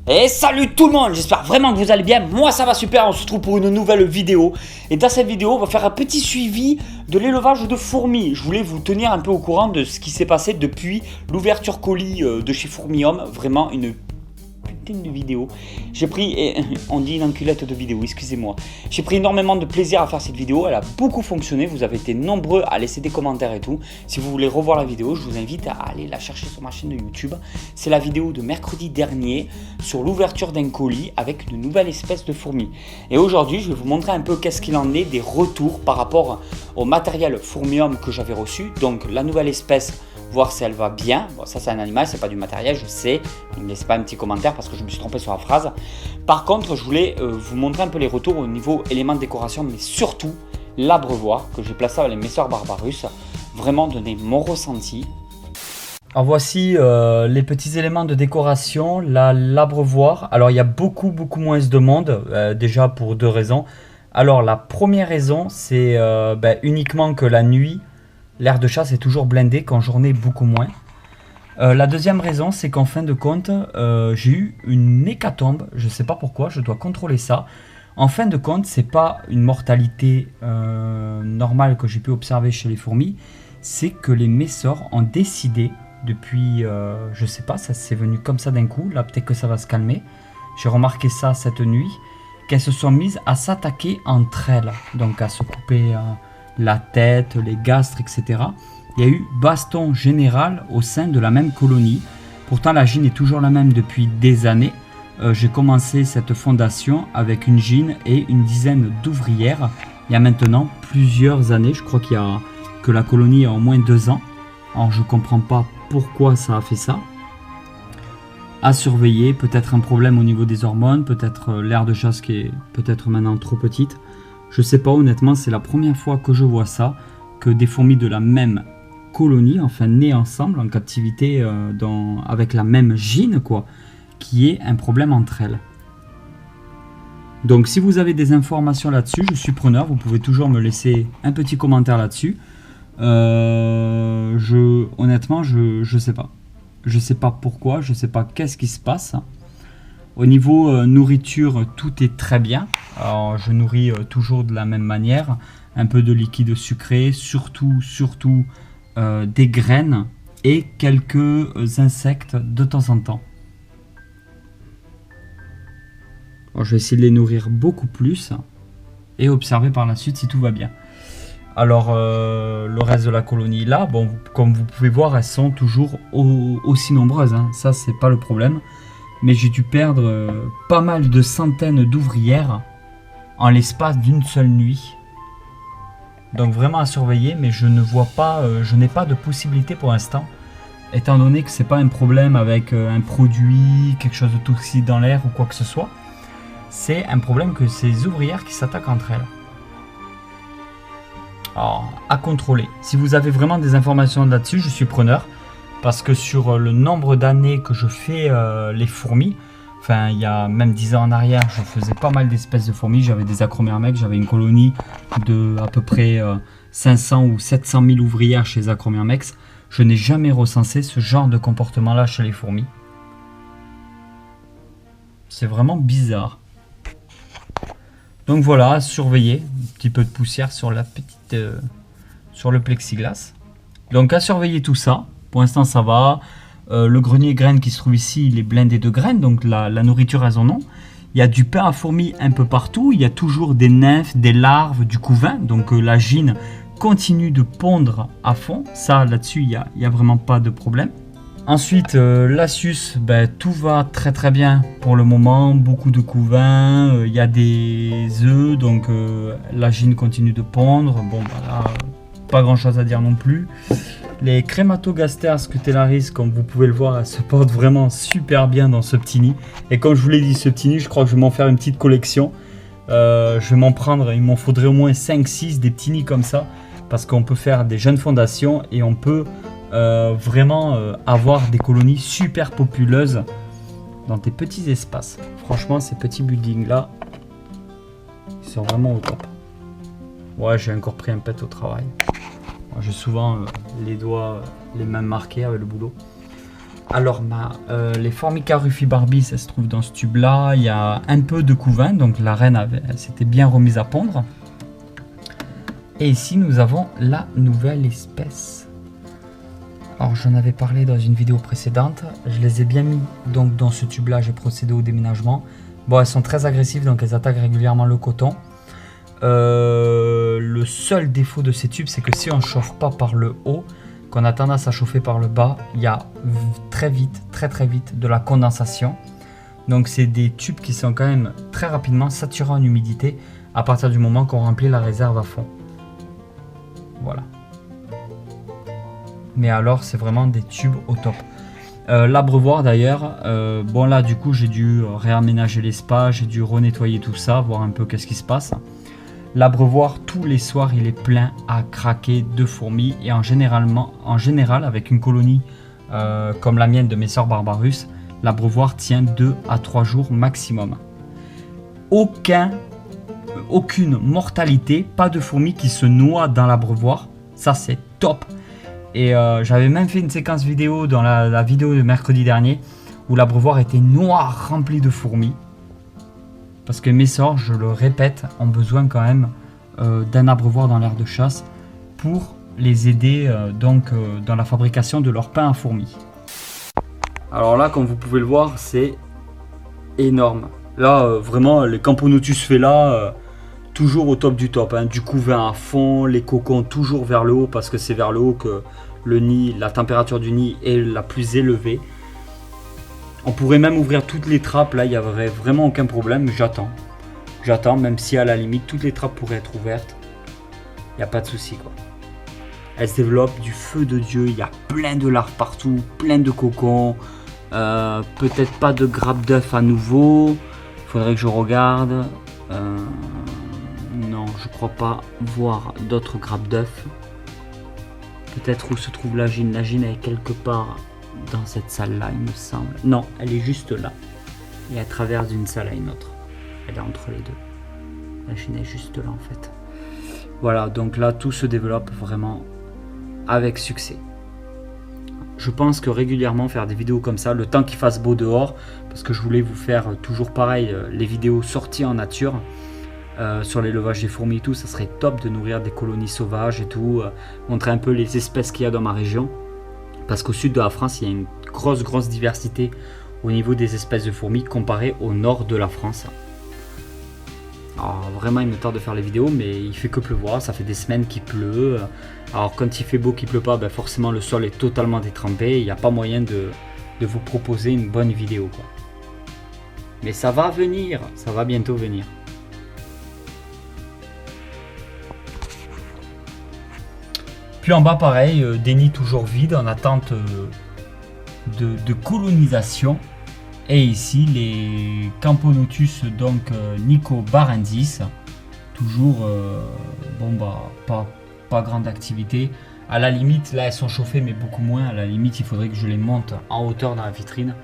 Et salut tout le monde, j'espère vraiment que vous allez bien, moi ça va super, on se retrouve pour une nouvelle vidéo. Et dans cette vidéo, on va faire un petit suivi de l'élevage de fourmis. Je voulais vous tenir un peu au courant de ce qui s'est passé depuis l'ouverture colis de chez Fourmium. Vraiment une putain de vidéo. J'ai pris, on dit une enculette de vidéo, excusez-moi. J'ai pris énormément de plaisir à faire cette vidéo, elle a beaucoup fonctionné, vous avez été nombreux à laisser des commentaires et tout. Si vous voulez revoir la vidéo, je vous invite à aller la chercher sur ma chaîne de YouTube. C'est la vidéo de mercredi dernier sur l'ouverture d'un colis avec une nouvelle espèce de fourmi. Et aujourd'hui, je vais vous montrer un peu qu'est-ce qu'il en est des retours par rapport au matériel Fourmium que j'avais reçu. Donc la nouvelle espèce, voir si elle va bien. Bon, ça c'est un animal, c'est pas du matériel, je sais. Ne me laissez pas un petit commentaire parce que je me suis trompé sur la phrase. Par contre, je voulais vous montrer un peu les retours au niveau éléments de décoration, mais surtout l'abreuvoir que j'ai placé avec mes sœurs Barbarus. Vraiment donner mon ressenti. Alors voici les petits éléments de décoration, l'abreuvoir. Alors il y a beaucoup moins de monde, déjà pour deux raisons. Alors la première raison, c'est uniquement que la nuit, l'aire de chasse est toujours blindé, qu'en journée beaucoup moins. La deuxième raison, c'est qu'en fin de compte, j'ai eu une hécatombe. Je ne sais pas pourquoi, je dois contrôler ça. En fin de compte, c'est pas une mortalité normale que j'ai pu observer chez les fourmis. C'est que les messors ont décidé, depuis, je sais pas, ça s'est venu comme ça d'un coup. Là, peut-être que ça va se calmer. J'ai remarqué ça cette nuit, qu'elles se sont mises à s'attaquer entre elles. Donc à se couper la tête, les gastres, etc. Il y a eu baston général au sein de la même colonie. Pourtant, la gîne est toujours la même depuis des années. J'ai commencé cette fondation avec une gîne et une dizaine d'ouvrières. Il y a maintenant plusieurs années, je crois que la colonie a au moins 2 ans. Alors, je ne comprends pas pourquoi ça a fait ça. À surveiller, peut-être un problème au niveau des hormones, peut-être l'aire de chasse qui est peut-être maintenant trop petite. Je sais pas, honnêtement, c'est la première fois que je vois ça, que des fourmis de la même colonie, enfin nées ensemble, en captivité, avec la même gîne, quoi, qui est un problème entre elles. Donc si vous avez des informations là-dessus, je suis preneur, vous pouvez toujours me laisser un petit commentaire là-dessus. Honnêtement, je sais pas. Je sais pas pourquoi, je sais pas qu'est-ce qui se passe. Au niveau nourriture, tout est très bien. Alors, je nourris toujours de la même manière. Un peu de liquide sucré, surtout des graines et quelques insectes de temps en temps. Alors, je vais essayer de les nourrir beaucoup plus et observer par la suite si tout va bien. Alors, le reste de la colonie là, bon, comme vous pouvez voir, elles sont toujours aussi nombreuses. Hein. Ça, c'est pas le problème. Mais j'ai dû perdre pas mal de centaines d'ouvrières en l'espace d'une seule nuit. Donc vraiment à surveiller, mais je ne vois pas, je n'ai pas de possibilité pour l'instant, étant donné que c'est pas un problème avec un produit, quelque chose de toxique dans l'air ou quoi que ce soit. C'est un problème que ces ouvrières qui s'attaquent entre elles. Alors, à contrôler. Si vous avez vraiment des informations là-dessus, je suis preneur. Parce que sur le nombre d'années que je fais les fourmis, enfin il y a même 10 ans en arrière, je faisais pas mal d'espèces de fourmis. J'avais des Acromyrmex, j'avais une colonie de à peu près 500 ou 700 000 ouvrières chez les Acromyrmex. Je n'ai jamais recensé ce genre de comportement-là chez les fourmis. C'est vraiment bizarre. Donc voilà, à surveiller. Un petit peu de poussière sur la petite, sur le plexiglas. Donc à surveiller tout ça. Pour l'instant ça va, le grenier graines qui se trouve ici, il est blindé de graines, donc la nourriture elles en ont. Il y a du pain à fourmis un peu partout, il y a toujours des nymphes, des larves, du couvain, donc la gîne continue de pondre à fond, ça là-dessus il y a vraiment pas de problème. Ensuite l'Asus, tout va très bien pour le moment, beaucoup de couvain, il y a des œufs, donc la gîne continue de pondre, bon là, pas grand chose à dire non plus. Les Crématogastères scutellaris, comme vous pouvez le voir, elles se portent vraiment super bien dans ce petit nid. Et comme je vous l'ai dit, ce petit nid, je crois que je vais m'en faire une petite collection. Je vais m'en prendre, il m'en faudrait au moins 5-6 des petits nids comme ça. Parce qu'on peut faire des jeunes fondations et on peut vraiment avoir des colonies super populeuses dans des petits espaces. Franchement, ces petits buildings là, ils sont vraiment au top. Ouais, j'ai encore pris un pet au travail. J'ai souvent les doigts, les mains marquées avec le boulot. Alors, les Formica rufibarbis, ça se trouve dans ce tube-là. Il y a un peu de couvain, donc la reine s'était bien remise à pondre. Et ici, nous avons la nouvelle espèce. Alors, j'en avais parlé dans une vidéo précédente. Je les ai bien mis donc dans ce tube-là. J'ai procédé au déménagement. Bon, elles sont très agressives, donc elles attaquent régulièrement le coton. Le seul défaut de ces tubes, c'est que si on ne chauffe pas par le haut, qu'on a tendance à chauffer par le bas, il y a très très vite de la condensation. Donc c'est des tubes qui sont quand même très rapidement saturés en humidité à partir du moment qu'on remplit la réserve à fond. Voilà. Mais alors c'est vraiment des tubes au top. L'abreuvoir d'ailleurs, bon là du coup j'ai dû réaménager l'espace, j'ai dû renettoyer tout ça, voir un peu qu'est-ce qui se passe. L'abreuvoir tous les soirs il est plein à craquer de fourmis et en général avec une colonie comme la mienne de Messor Barbarus, l'abreuvoir tient 2 à 3 jours maximum. Aucune mortalité, pas de fourmis qui se noient dans l'abreuvoir, ça c'est top. Et j'avais même fait une séquence vidéo dans la vidéo de mercredi dernier où l'abreuvoir était noir, rempli de fourmis. Parce que mes sorts, je le répète, ont besoin quand même d'un abreuvoir dans l'aire de chasse pour les aider dans la fabrication de leur pain à fourmis. Alors là, comme vous pouvez le voir, c'est énorme. Là, vraiment, les Camponotus Fela, toujours au top du top. Hein. Du couvain à fond, les cocons toujours vers le haut parce que c'est vers le haut que le nid, la température du nid est la plus élevée. On pourrait même ouvrir toutes les trappes, là il n'y aurait vraiment aucun problème, j'attends. J'attends, même si à la limite toutes les trappes pourraient être ouvertes. Il n'y a pas de souci quoi. Elle se développe du feu de Dieu, il y a plein de larves partout, plein de cocons. Peut-être pas de grappe d'œuf à nouveau. Il faudrait que je regarde. Non, je crois pas voir d'autres grappes d'œuf. Peut-être où se trouve la gine. La gine est quelque part dans cette salle là il me semble. Non, elle est juste là et elle traverse d'une salle à une autre, elle est entre les deux. La Chine est juste là en fait. Voilà, donc là tout se développe vraiment avec succès. Je pense que régulièrement faire des vidéos comme ça, le temps qu'il fasse beau dehors, parce que je voulais vous faire toujours pareil les vidéos sorties en nature sur l'élevage des fourmis et tout, ça serait top de nourrir des colonies sauvages et tout, montrer un peu les espèces qu'il y a dans ma région. Parce qu'au sud de la France, il y a une grosse diversité au niveau des espèces de fourmis comparé au nord de la France. Alors vraiment, il me tarde de faire les vidéos, mais il fait que pleuvoir, ça fait des semaines qu'il pleut. Alors quand il fait beau qu'il pleut pas, ben forcément le sol est totalement détrempé, il n'y a pas moyen de vous proposer une bonne vidéo quoi. Mais ça va venir, ça va bientôt venir. Puis en bas pareil, des nids toujours vides en attente de colonisation. Et ici les Camponotus donc Nico Barendis, toujours pas grande activité. À la limite là elles sont chauffées mais beaucoup moins. À la limite il faudrait que je les monte en hauteur dans la vitrine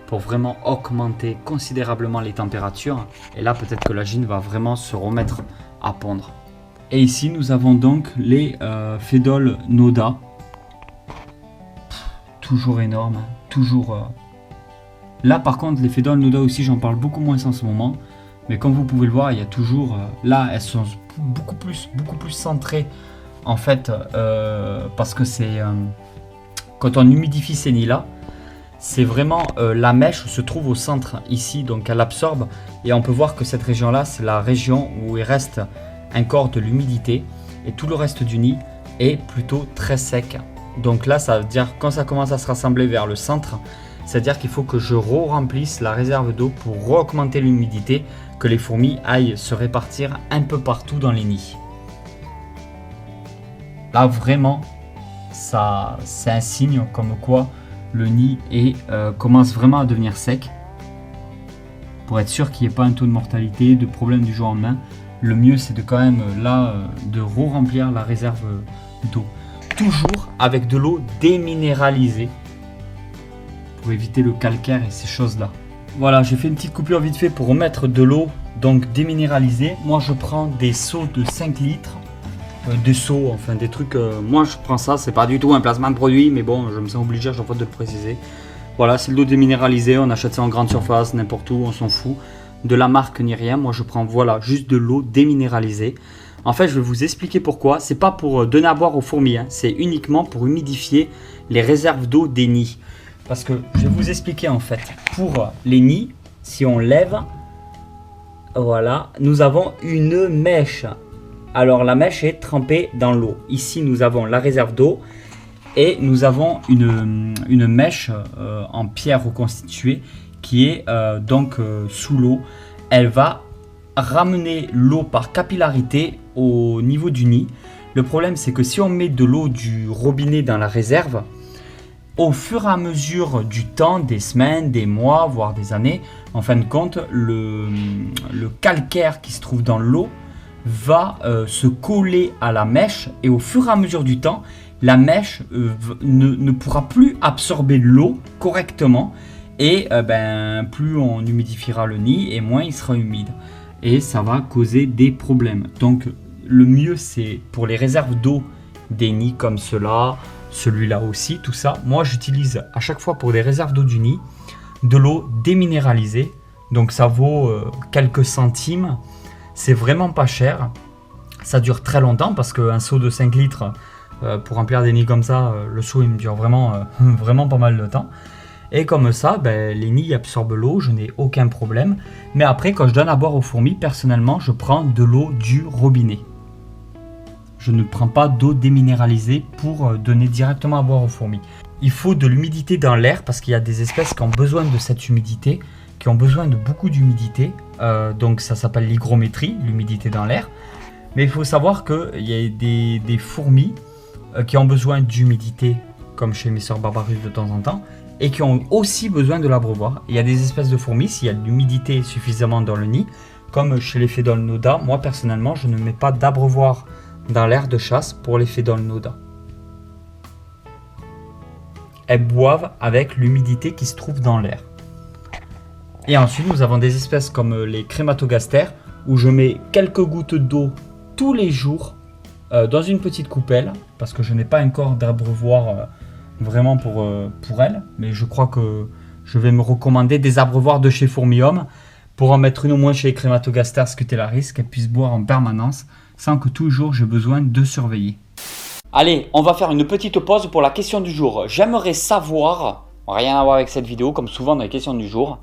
pour vraiment augmenter considérablement les températures. Et là peut-être que la gine va vraiment se remettre à pondre. Et ici nous avons donc les Fédoles Noda. Toujours énorme, hein. Toujours... Là par contre les Fédoles Noda aussi j'en parle beaucoup moins en ce moment. Mais comme vous pouvez le voir il y a toujours... là elles sont beaucoup plus centrées en fait. Parce que c'est... quand on humidifie ces nids là, c'est vraiment la mèche se trouve au centre ici. Donc elle absorbe. Et on peut voir que cette région là c'est la région où il reste... un corps de l'humidité et tout le reste du nid est plutôt très sec. Donc là ça veut dire quand ça commence à se rassembler vers le centre, c'est-à-dire qu'il faut que je remplisse la réserve d'eau pour augmenter l'humidité, que les fourmis aillent se répartir un peu partout dans les nids. Là vraiment ça c'est un signe comme quoi le nid commence vraiment à devenir sec. Pour être sûr qu'il n'y ait pas un taux de mortalité, de problème du jour au lendemain. Le mieux c'est de quand même là de remplir la réserve d'eau. Toujours avec de l'eau déminéralisée pour éviter le calcaire et ces choses là. Voilà, j'ai fait une petite coupure vite fait pour remettre de l'eau donc déminéralisée. Moi je prends des seaux de 5 litres. Des seaux, enfin des trucs. Moi je prends ça, c'est pas du tout un placement de produit, mais bon je me sens obligé à chaque fois de le préciser. Voilà, c'est de l'eau déminéralisée, on achète ça en grande surface, n'importe où, on s'en fout. De la marque ni rien, moi je prends voilà, juste de l'eau déminéralisée. En fait, je vais vous expliquer pourquoi. C'est pas pour donner à boire aux fourmis, hein. C'est uniquement pour humidifier les réserves d'eau des nids. Parce que je vais vous expliquer en fait. Pour les nids, si on lève, voilà, nous avons une mèche. Alors la mèche est trempée dans l'eau. Ici, nous avons la réserve d'eau et nous avons une mèche en pierre reconstituée qui est sous l'eau. Elle va ramener l'eau par capillarité au niveau du nid. Le problème, c'est que si on met de l'eau du robinet dans la réserve, au fur et à mesure du temps, des semaines, des mois, voire des années, en fin de compte, le calcaire qui se trouve dans l'eau va se coller à la mèche et au fur et à mesure du temps, la mèche ne pourra plus absorber l'eau correctement et plus on humidifiera le nid et moins il sera humide. Et ça va causer des problèmes. Donc le mieux c'est pour les réserves d'eau des nids comme cela, celui-là aussi, tout ça. Moi j'utilise à chaque fois pour des réserves d'eau du nid de l'eau déminéralisée. Donc ça vaut quelques centimes. C'est vraiment pas cher. Ça dure très longtemps parce qu'un seau de 5 litres pour remplir des nids comme ça, le seau il me dure vraiment pas mal de temps. Et comme ça, les nids absorbent l'eau, je n'ai aucun problème. Mais après, quand je donne à boire aux fourmis, personnellement, je prends de l'eau du robinet. Je ne prends pas d'eau déminéralisée pour donner directement à boire aux fourmis. Il faut de l'humidité dans l'air parce qu'il y a des espèces qui ont besoin de cette humidité, qui ont besoin de beaucoup d'humidité. Donc ça s'appelle l'hygrométrie, l'humidité dans l'air. Mais il faut savoir qu'il y a des fourmis qui ont besoin d'humidité, comme chez mes sœurs Barbarus de temps en temps, et qui ont aussi besoin de l'abreuvoir. Il y a des espèces de fourmis, s'il y a de l'humidité suffisamment dans le nid, comme chez les Phédolnoda, moi personnellement je ne mets pas d'abreuvoir dans l'air de chasse pour les Phédolnoda. Elles boivent avec l'humidité qui se trouve dans l'air. Et ensuite nous avons des espèces comme les Crématogaster, où je mets quelques gouttes d'eau tous les jours dans une petite coupelle, parce que je n'ai pas encore d'abreuvoir vraiment pour elles, mais je crois que je vais me recommander des abreuvoirs de chez Fourmium pour en mettre une au moins chez les Crématogaster scutellaris, qu'elles puissent boire en permanence sans que toujours j'ai besoin de surveiller. Allez, on va faire une petite pause pour la question du jour. J'aimerais savoir, rien à voir avec cette vidéo, comme souvent dans les questions du jour.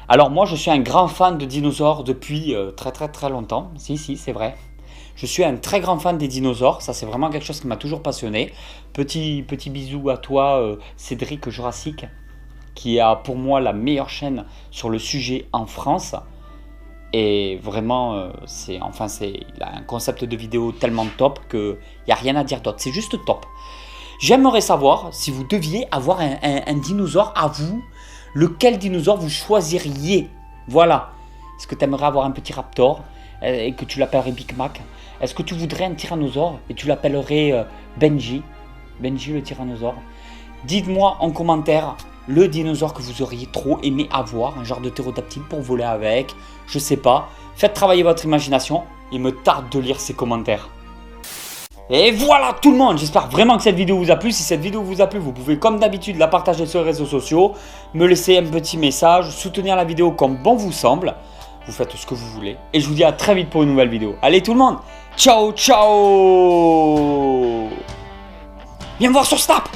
Alors moi je suis un grand fan de dinosaures depuis très longtemps, si c'est vrai. Je suis un très grand fan des dinosaures, ça c'est vraiment quelque chose qui m'a toujours passionné. Petit bisou à toi Cédric Jurassic, qui a pour moi la meilleure chaîne sur le sujet en France. Et vraiment, il a un concept de vidéo tellement top qu'il n'y a rien à dire d'autre, c'est juste top. J'aimerais savoir si vous deviez avoir un dinosaure à vous, lequel dinosaure vous choisiriez. Voilà, est-ce que tu aimerais avoir un petit raptor et que tu l'appellerais Big Mac? Est-ce que tu voudrais un tyrannosaure et tu l'appellerais Benji le tyrannosaure? Dites-moi en commentaire le dinosaure que vous auriez trop aimé avoir, un genre de ptérodactyle pour voler avec, je sais pas. Faites travailler votre imagination, il me tarde de lire ces commentaires. Et voilà tout le monde, j'espère vraiment que cette vidéo vous a plu. Si cette vidéo vous a plu, vous pouvez comme d'habitude la partager sur les réseaux sociaux, me laisser un petit message, soutenir la vidéo comme bon vous semble. Vous faites ce que vous voulez. Et je vous dis à très vite pour une nouvelle vidéo. Allez tout le monde, ciao ciao. Viens me voir sur Snap.